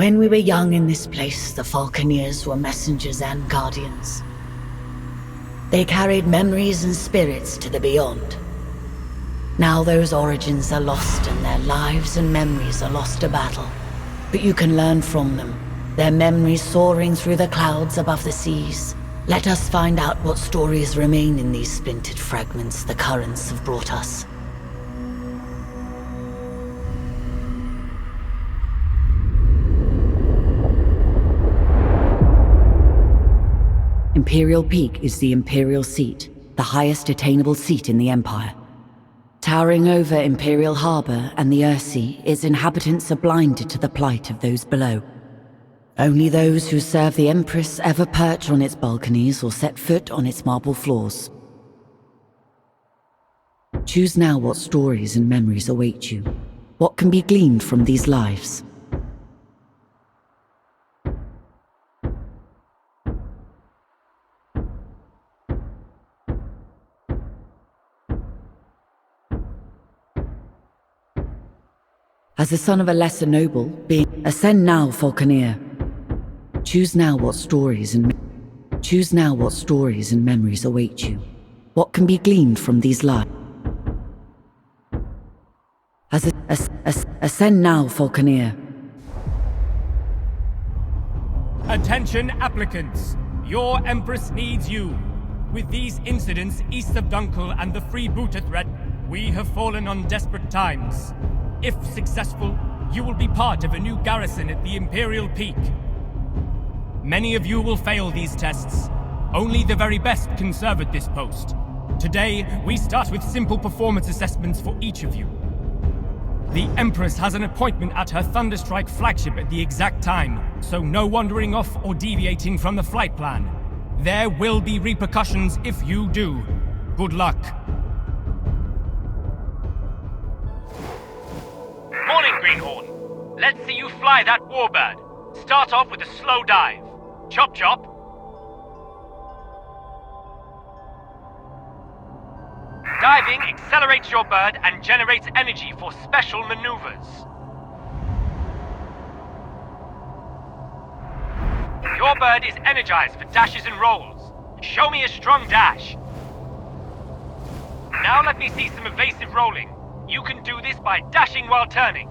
When we were young in this place, the Falconeers were messengers and guardians. They carried memories and spirits to the beyond. Now those origins are lost and their lives and memories are lost to battle. But you can learn from them, their memories soaring through the clouds above the seas. Let us find out what stories remain in these splintered fragments the currents have brought us. Imperial Peak is the Imperial seat, the highest attainable seat in the Empire. Towering over Imperial Harbor and the Earthsea, its inhabitants are blinded to the plight of those below. Only those who serve the Empress ever perch on its balconies or set foot on its marble floors. Choose now what stories and memories await you. What can be gleaned from these lives? As the son of a lesser noble, ascend now, Falconeer. Choose now what stories and memories await you. What can be gleaned from these lives? Ascend now, Falconeer. Attention applicants. Your Empress needs you. With these incidents east of Dunkel and the freebooter threat, we have fallen on desperate times. If successful, you will be part of a new garrison at the Imperial Peak. Many of you will fail these tests. Only the very best can serve at this post. Today, we start with simple performance assessments for each of you. The Empress has an appointment at her Thunderstrike flagship at the exact time, so no wandering off or deviating from the flight plan. There will be repercussions if you do. Good luck. Morning, Greenhorn. Let's see you fly that warbird. Start off with a slow dive. Chop chop. Diving accelerates your bird and generates energy for special maneuvers. Your bird is energized for dashes and rolls. Show me a strong dash. Now let me see some evasive rolling. You can do this by dashing while turning.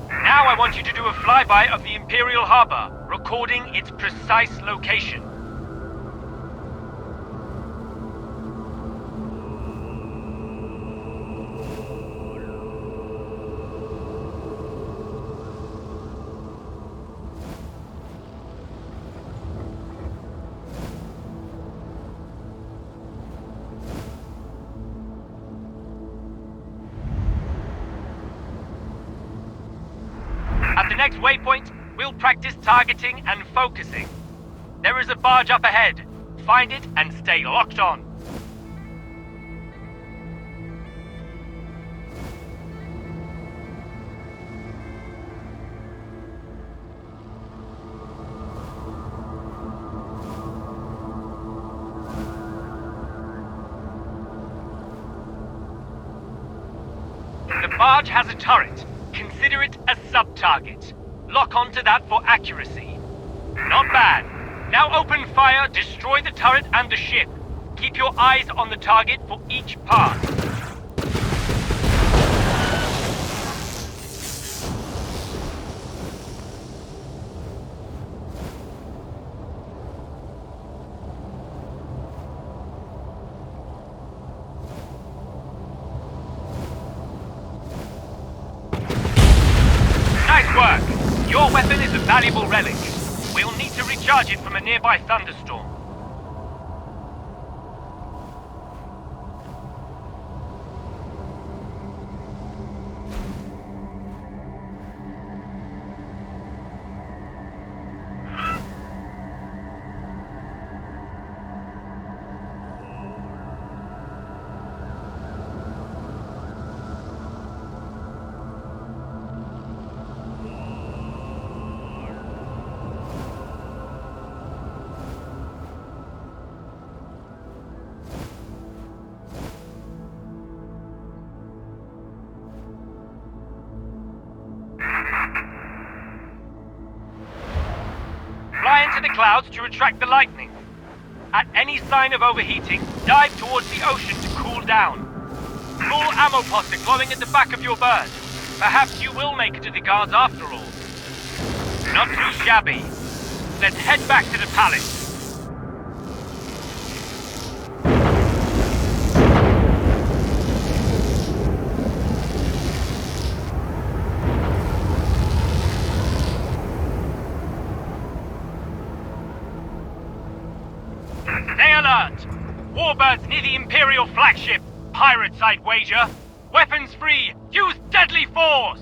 Now I want you to do a flyby of the Imperial Harbor, recording its precise location. At the next waypoint, we'll practice targeting and focusing. There is a barge up ahead. Find it and stay locked on. The barge has a turret. Consider it a sub-target. Lock onto that for accuracy. Not bad. Now open fire, destroy the turret and the ship. Keep your eyes on the target for each pass. Nice work! Your weapon is a valuable relic. We'll need to recharge it from a nearby thunderstorm. clouds to attract the lightning. At any sign of overheating, dive towards the ocean to cool down. Full ammo pods are glowing at the back of your bird. Perhaps you will make it to the guards after all. Not too shabby. Let's head back to the palace. Stay alert! Warbirds near the Imperial flagship. Pirate side wager. Weapons free. Use deadly force!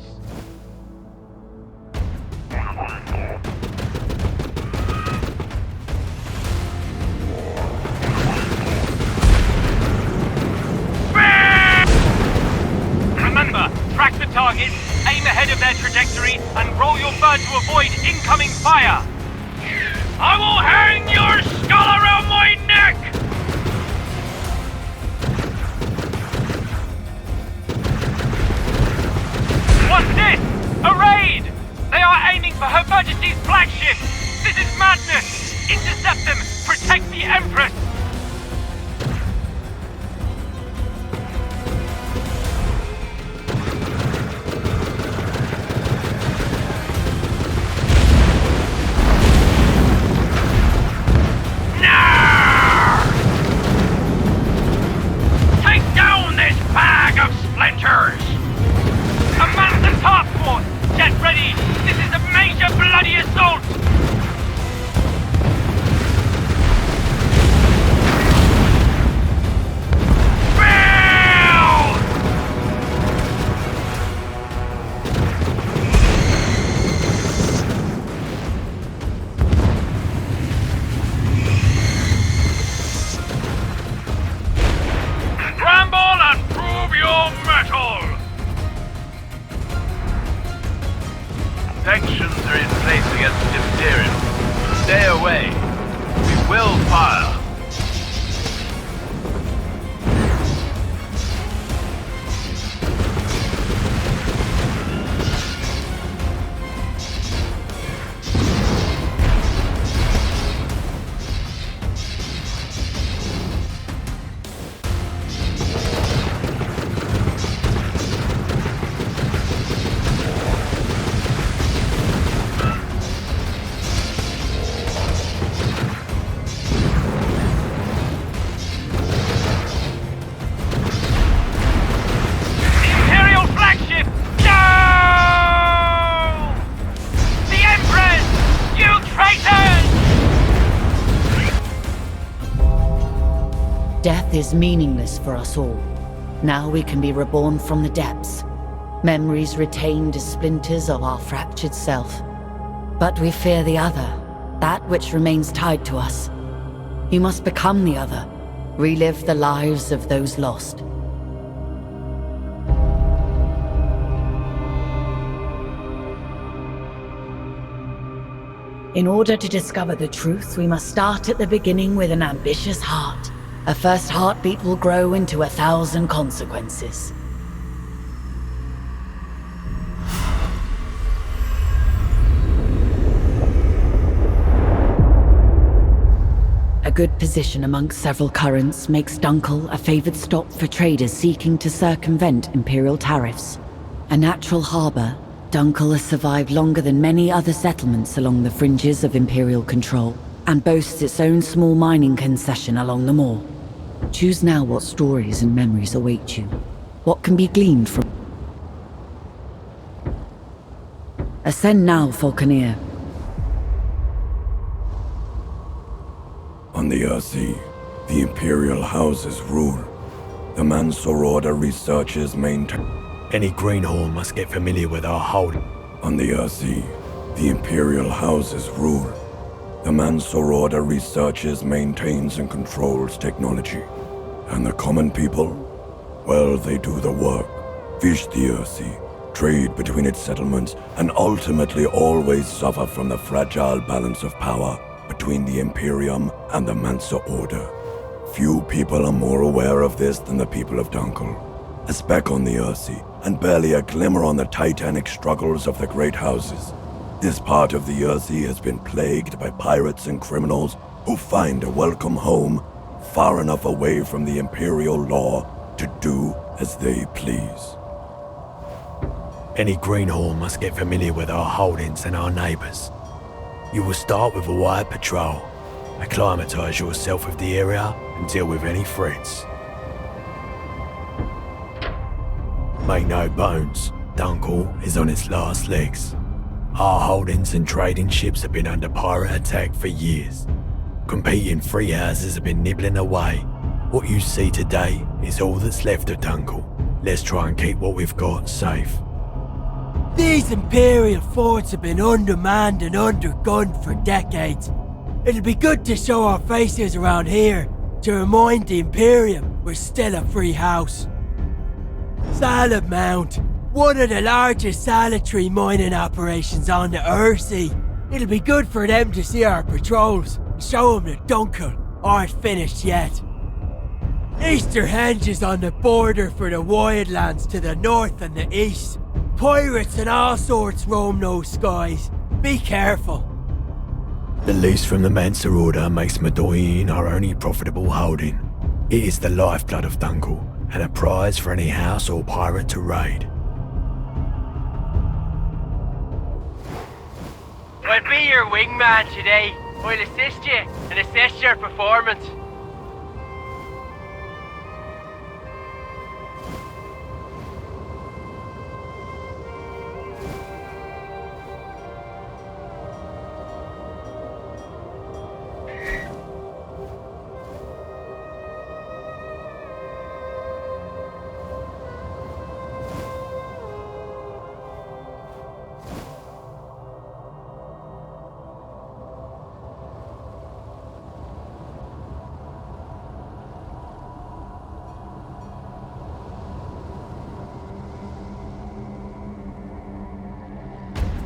Remember, track the target, aim ahead of their trajectory, and roll your bird to avoid incoming fire! I will hang your skull around my neck! What's this? A raid! They are aiming for Her Majesty's flagship! This is madness! Intercept them! Protect the Empress! Take down this bag of splinters! Command the task force! Get ready! This is a major bloody assault! Protections are in place against diphtheria. Stay away. We will fire. Death is meaningless for us all. Now we can be reborn from the depths. Memories retained as splinters of our fractured self. But we fear the other, that which remains tied to us. You must become the other, relive the lives of those lost. In order to discover the truth, we must start at the beginning with an ambitious heart. A first heartbeat will grow into 1,000 consequences. A good position amongst several currents makes Dunkel a favored stop for traders seeking to circumvent Imperial tariffs. A natural harbor, Dunkel has survived longer than many other settlements along the fringes of Imperial control, and boasts its own small mining concession along the moor. Choose now what stories and memories await you. What can be gleaned from... Ascend now, Falconeer. On the Earthsea, the Imperial houses rule. The Mansour Order researchers maintain... Any greenhorn must get familiar with our hold. On the Earthsea, the Imperial houses rule. The Mansour Order researches, maintains, and controls technology. And the common people? Well, they do the work. Fish the Earthsea, trade between its settlements, and ultimately always suffer from the fragile balance of power between the Imperium and the Mansour Order. Few people are more aware of this than the people of Dunkel. A speck on the Earthsea, and barely a glimmer on the titanic struggles of the great houses. This part of the Earthsea has been plagued by pirates and criminals who find a welcome home far enough away from the Imperial law to do as they please. Any greenhorn must get familiar with our holdings and our neighbours. You will start with a wide patrol, acclimatise yourself with the area and deal with any threats. Make no bones, Dunkel is on its last legs. Our holdings and trading ships have been under pirate attack for years. Competing free houses have been nibbling away. What you see today is all that's left of Dunkel. Let's try and keep what we've got safe. These Imperial forts have been undermanned and undergunned for decades. It'll be good to show our faces around here to remind the Imperium we're still a free house. Salad Mount, one of the largest salutary mining operations on the Earthsea. It'll be good for them to see our patrols and show them that Dunkel aren't finished yet. Easterhenge is on the border for the wildlands to the north and the east. Pirates and all sorts roam those skies. Be careful. The lease from the Mansa Order makes Medoyine our only profitable holding. It is the lifeblood of Dunkel and a prize for any house or pirate to raid. I'll be your wingman today. I'll assist you and assess your performance.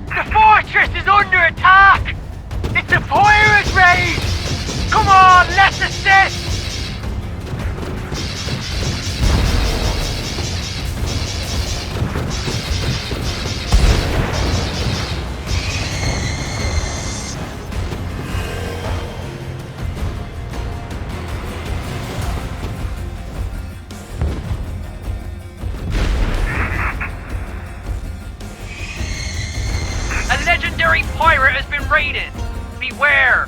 The fortress is under attack! It's a pirate raid! Come on, let's assist! A legendary pirate has been raided. Beware!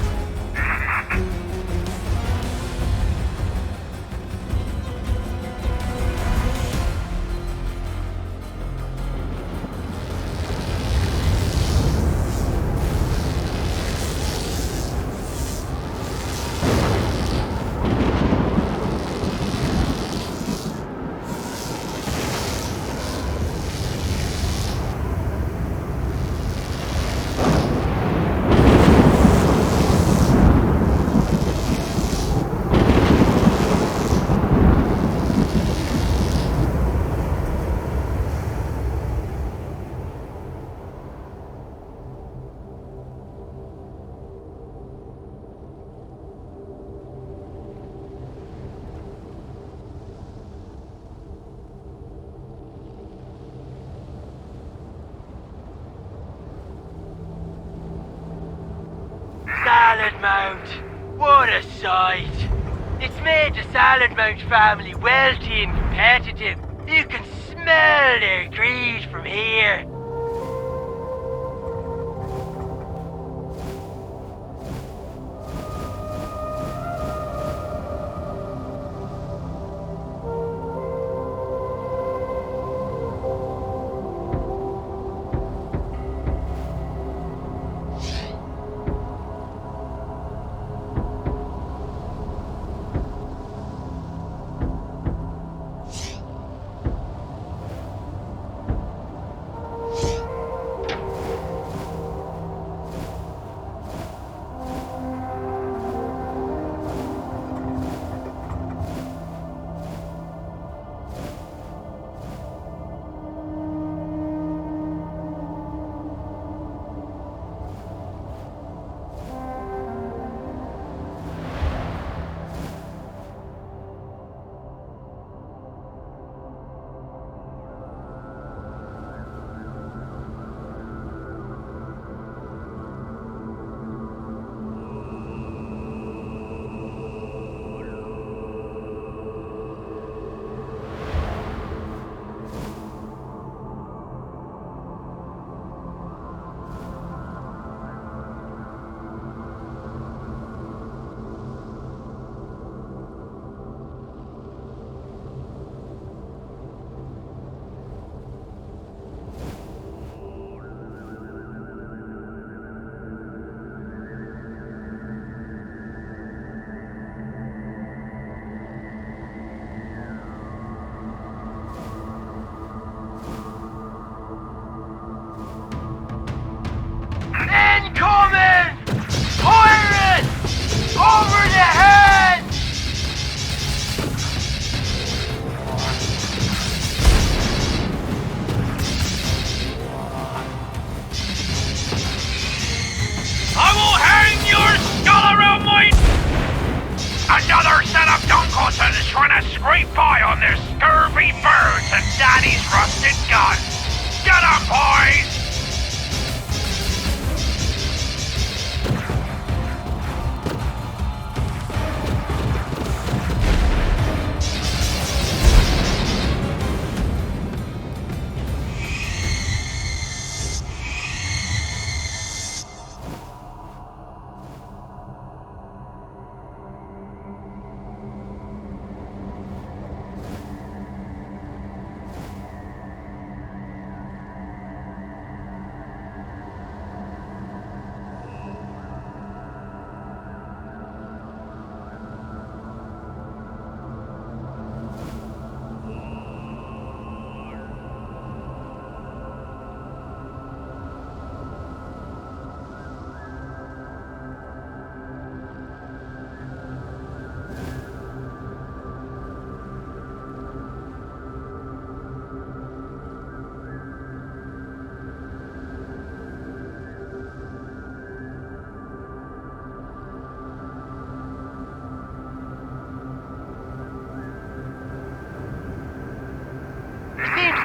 Salad Mount, what a sight! It's made the Salad Mount family wealthy and competitive. You can smell their greed from here.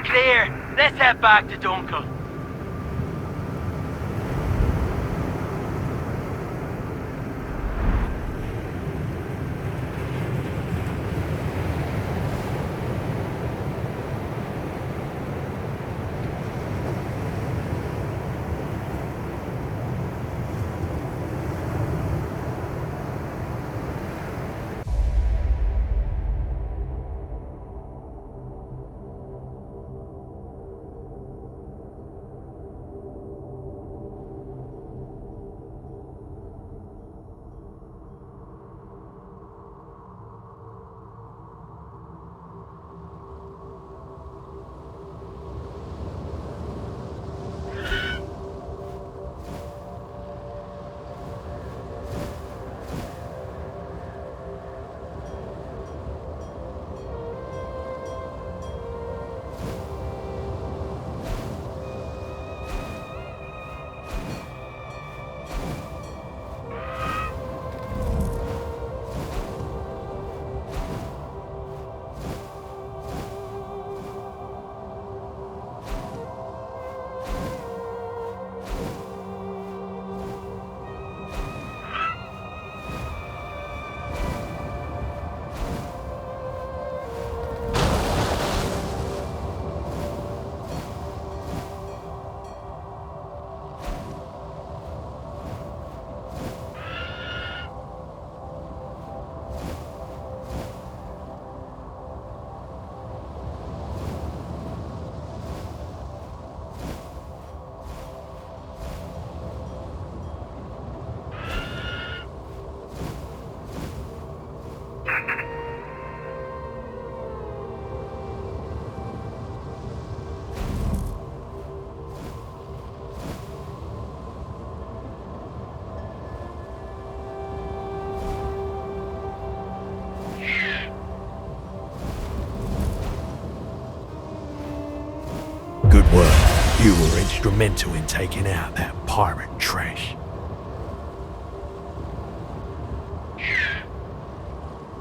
clear. Let's head back to Dunkel. Good work. You were instrumental in taking out that pirate trash.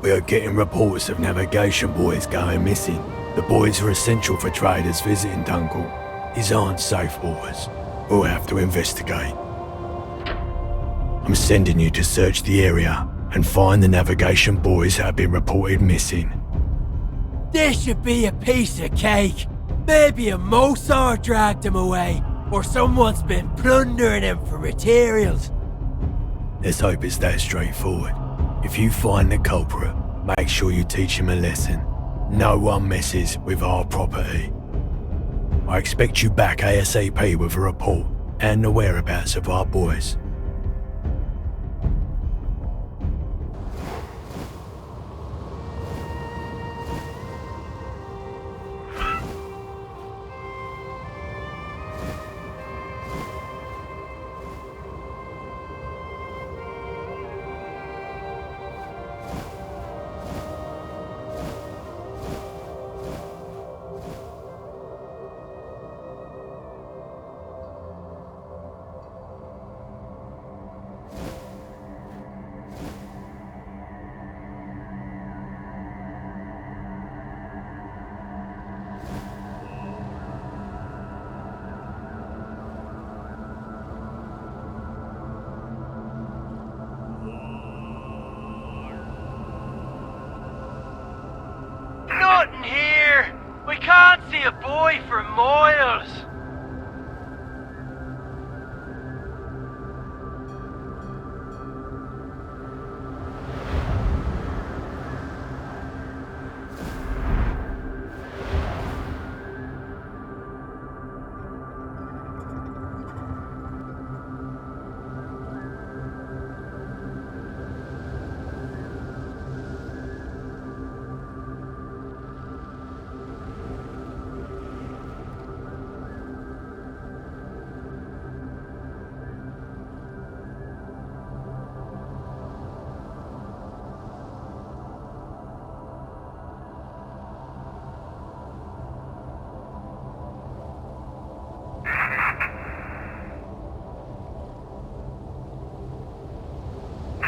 We are getting reports of navigation boys going missing. The boys are essential for traders visiting Dunkel. These aren't safe waters. We'll have to investigate. I'm sending you to search the area and find the navigation boys that have been reported missing. This should be a piece of cake. Maybe a Mosar dragged him away, or someone's been plundering him for materials. Let's hope it's that straightforward. If you find the culprit, make sure you teach him a lesson. No one messes with our property. I expect you back ASAP with a report and the whereabouts of our boys. Nothing here! We can't see a boy for miles!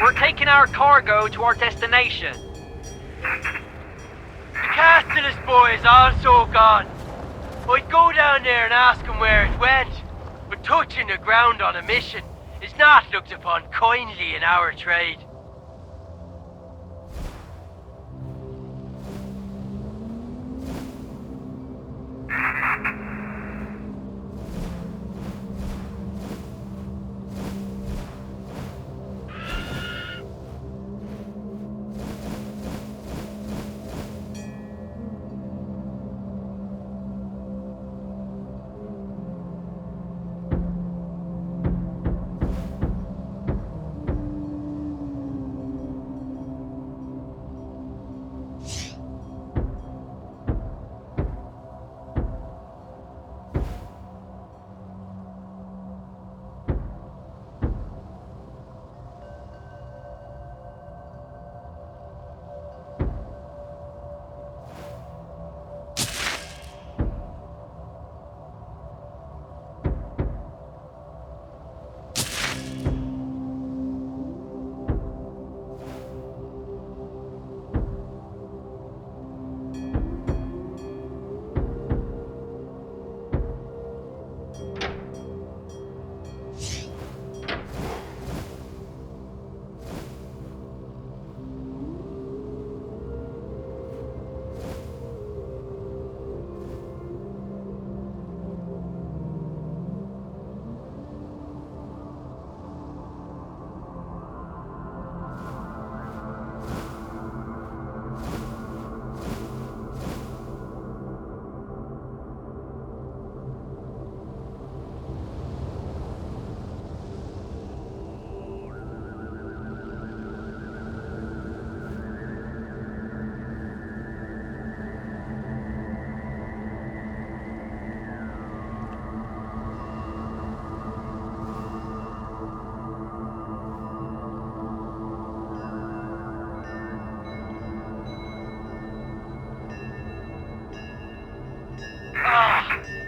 We're taking our cargo to our destination. The Castellus boys also gone. I'd go down there and ask him where it went, but touching the ground on a mission is not looked upon kindly in our trade.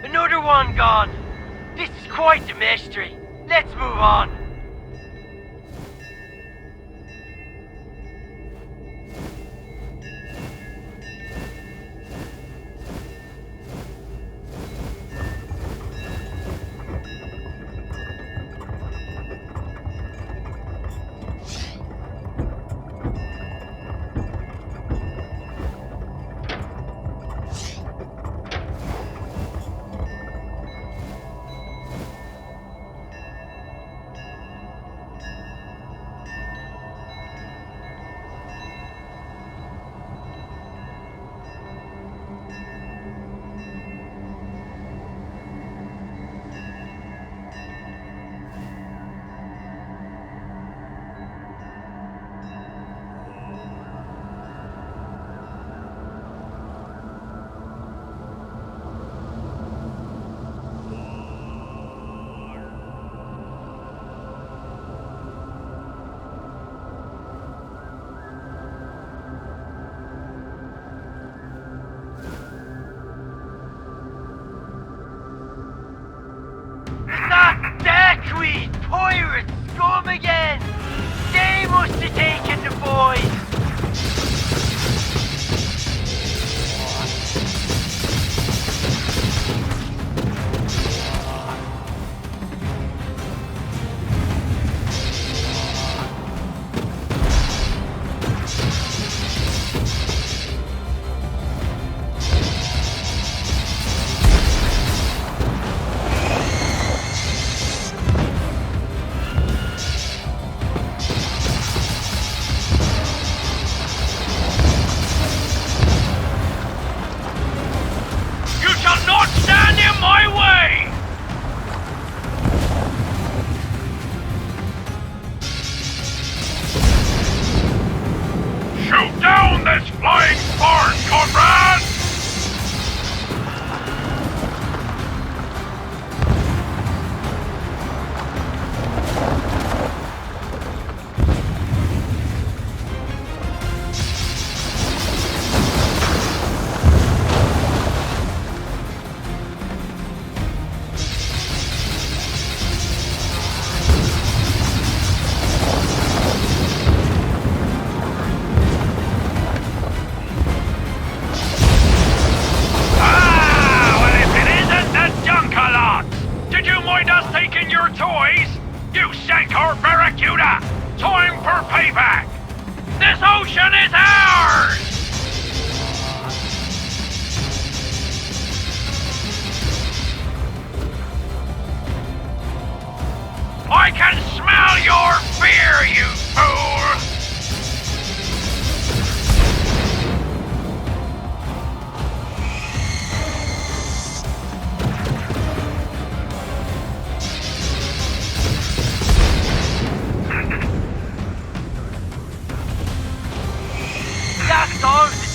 Another one gone. This is quite the mystery. Let's move on. Pirates scum again! They must have taken the boys!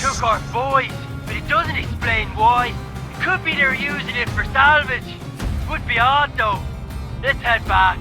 took our boys, but it doesn't explain why. It could be they're using it for salvage. Would be odd though. Let's head back.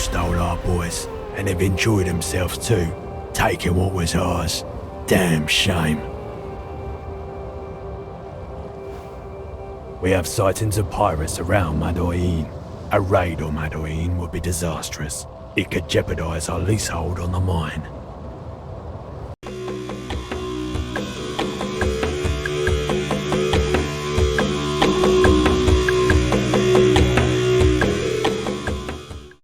stole our boys, and they've enjoyed themselves too, taking what was ours. Damn shame. We have sightings of pirates around Madoin. A raid on Madoin would be disastrous. It could jeopardize our leasehold on the mine.